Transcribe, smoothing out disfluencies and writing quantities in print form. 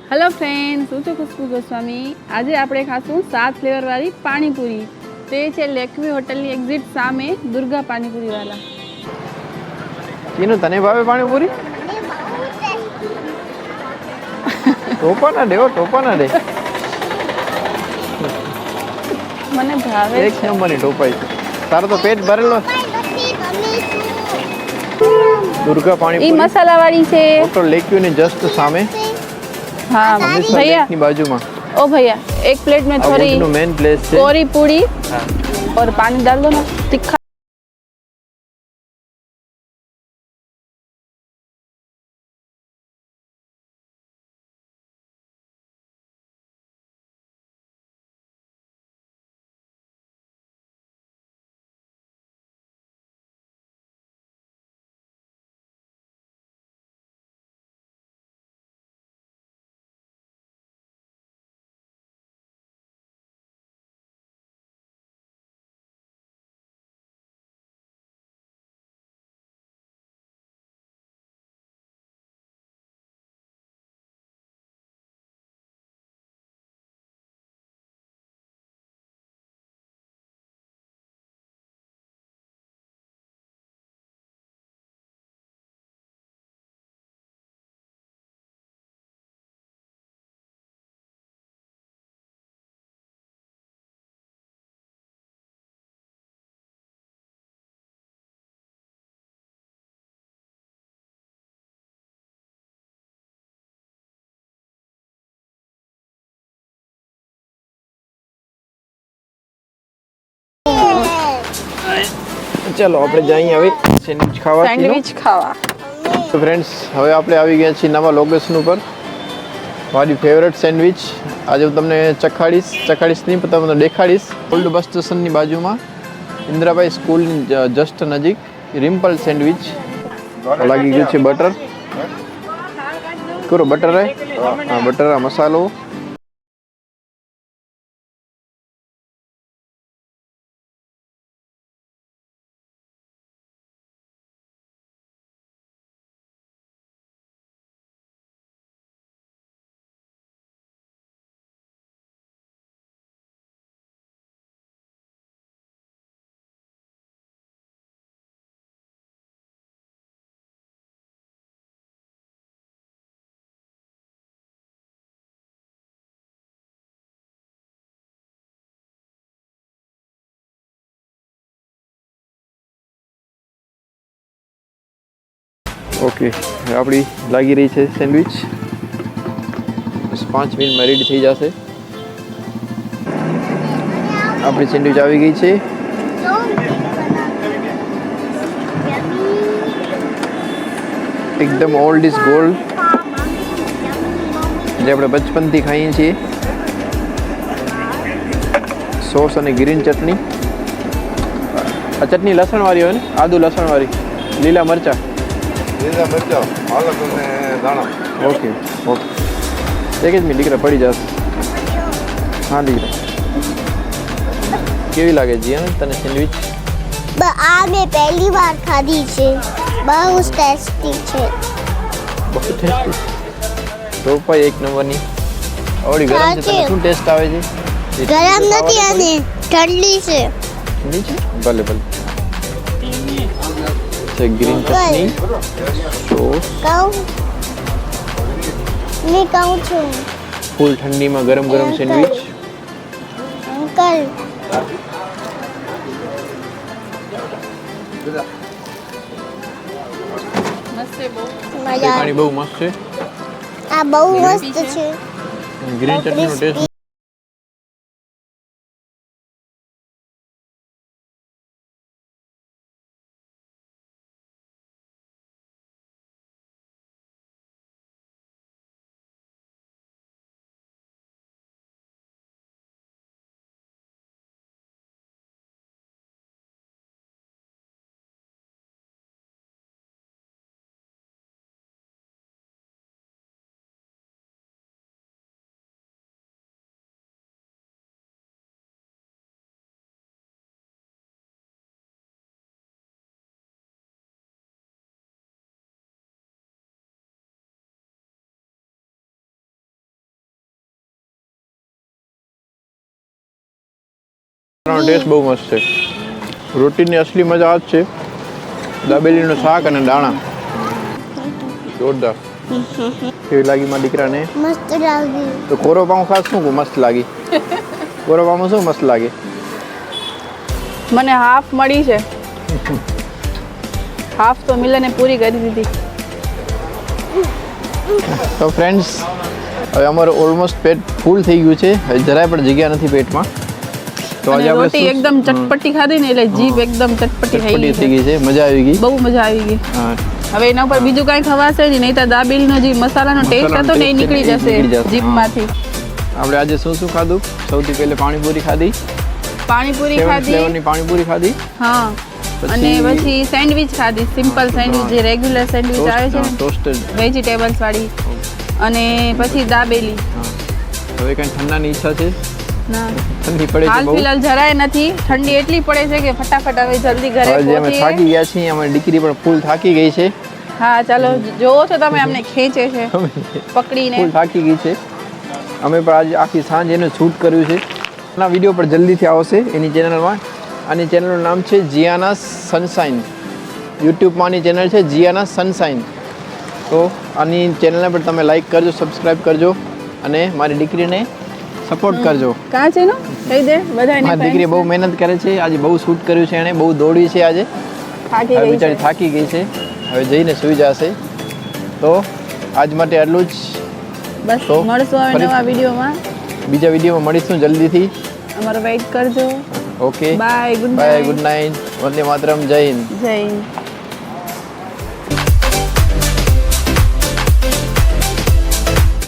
Hello friends, હું છું ખુશ્બુ ગોસ્વામી। આજે આપણે ખાશું 7 ફ્લેવરવાળી પાણીપુરી। તે છે લેકવી હોટલની એક્ઝિટ સામે દુર્ગા પાણીપુરીવાલા। તીનું તને ભાવે પાણીપુરી? ટોપા ના દે, ટોપા ના દે। મને ભાવે એક નંબરની ટોપાઈ છે। તારો તો પેટ ભરેલો। દુર્ગા ઈ પાણીપુરી મસાલાવાળી છે। હોટલ લેક્યુ ની જસ્ટ સામે, हाँ હમીરસર भैया, લેકની બાજુમાં। ओ भैया एक प्लेट में આ थोड़ी વુડનું મેન પ્લેસ છે। कोरी पूड़ी હા, और पानी डाल दो ना, तीखा। ચાલો આપણે જઈએ હવે સેન્ડવિચ ખાવા। સેન્ડવિચ ખાવા। તો ફ્રેન્ડ્સ, હવે આપણે આવી ગયા છીએ નવા લોકેશન ઉપર। મારી ફેવરેટ સેન્ડવિચ આજે હું તમને ચખાડીશ નહીં પણ તમને દેખાડીશ। ઓલ્ડ બસ સ્ટેશનની બાજુમાં ઇન્દ્રાબાઈ સ્કૂલની જસ્ટ નજીક રિમ્પલ સેન્ડવિચ લાગી ગયું છે। બટર કરો, બટર હે, હા બટર, આ મસાલો, ઓકે। આપણી લાગી રહી છે સેન્ડવિચ, બસ 5 મિનિટમાં રેડી થઈ જશે। આપણી સેન્ડવિચ આવી ગઈ છે। એકદમ ઓલ્ડ ઇઝ ગોલ્ડ, જે આપણે બચપનથી ખાઈએ છીએ। સોસ અને ગ્રીન ચટણી। આ ચટણી લસણવાળી હોય ને, આદુ લસણવાળી, લીલા મરચાં। ઓકે ઓકે, એક જ મિનિટ દીકરા, પડી જશે। હા દીકરા, કેવી લાગે જીયા તને સેન્ડવિચ? આ મેં પહેલી વાર ખાધી છે, બહુ ટેસ્ટી છે। બહુ ટેસ્ટી, તો પણ એક નંબરની। આવડી ગરમ છે, તને શું ટેસ્ટ આવે છે? ગરમ નથી અને ઠંડી છે। ઠંડી છે? ભલે ભલે। છે ગ્રીન ચટણી, સોસ, મેં કહું છું ફૂલ ઠંડીમાં ગરમ ગરમ સેન્ડવિચ। અંકલ, મસ્ત છે બહુ। પાણી બહુ મસ્ત છે। આ બહુ મસ્ત છે। ગ્રીન ચટણીનો ટેસ્ટ એનો ટેસ્ટ બહુ મસ્ત છે. રોટીની અસલી મજા આ જ છે. દાબેલીનું શાક અને દાણા જોરદાર. કેવી લાગી મારા દીકરાને? મસ્ત લાગી. તો કોરો પાઉં ખાસ શું મસ્ત લાગી? કોરો પાઉં શું મસ્ત લાગે? મને હાફ મળી છે. હાફ તો મિલને પૂરી કરી દીધી. તો ફ્રેન્ડ્સ હવે અમારું ઓલમોસ્ટ પેટ ફૂલ થઈ ગયું છે. હવે જરાય પણ જગ્યા નથી પેટમાં. તો અને રોટી એકદમ ચટપટી ખાધી ને એટલે જીભ એકદમ ચટપટી થઈ ગઈ થઈ ગઈ છે. મજા આવી ગઈ. બહુ મજા આવી ગઈ. હા. હવે એના ઉપર બીજું કાંઈ ખવાશે નહીં, નહીં તો દાબેલીનો જે મસાલાનો ટેસ્ટ હતો ને એ નીકળી જશે જીભમાંથી. આપણે આજે શું શું ખાધું? સૌથી પહેલે પાણીપુરી ખાધી. પાણીપુરી ખાધી. ફ્લેવરની પાણીપુરી ખાધી. હા. અને પછી સેન્ડવિચ ખાધી, સિમ્પલ સેન્ડવિચ જે રેગ્યુલર સેન્ડવિચ આવે છે ને ટોસ્ટેડ વેજીટેબલ્સ વાળી. અને પછી દાબેલી. હવે કઈ ઠંડાની ઈચ્છા છે? ના, ઠંડી પડે છે હાલ બહુ. ફિલહાલ જરાય નથી. ઠંડી એટલી પડે છે કે ફટાફટ હવે જલ્દી ઘરે હવે જે અમે પહોંચીએ. થાકી ગયા છીએ, અમારી દીકરી પણ ફૂલ થાકી ગઈ છે. હા ચાલો, જોવો છો તમે અમને ખેંચે છે પકડીને. ફૂલ થાકી ગઈ છે. અમે પણ આજે આખી સાંજ એનું શૂટ કર્યું છે. ના વિડીયો પર જલ્દીથી આવશે એની ચેનલમાં. આની ચેનલનું નામ છે જીયાના સનશાઇન. યુટ્યુબમાં આની ચેનલ છે જીયાના સનશાઇન. તો આની ચેનલને પણ તમે લાઈક કરજો, સબસ્ક્રાઈબ કરજો અને મારી દીકરીને સપોર્ટ કરજો. કાં છે નો કહી દે બધાને. મારી દીકરી બહુ મહેનત કરે છે. આજે બહુ શૂટ કર્યું છે એણે, બહુ દોડી છે આજે. થાકી હવે ગઈ છે. બિચારી થાકી ગઈ છે. હવે જઈને સૂઈ જશે. તો આજ માટે આટલું જ. બસ તો મળશું હવે ફરી- નવા વિડીયોમાં. બીજા વિડીયોમાં મળીશું જલ્દીથી. અમારો વેઇટ કરજો. Okay bye, good bye, night. Good night. વંદે માતરમ. જય હિન્દ. જય હિન્દ.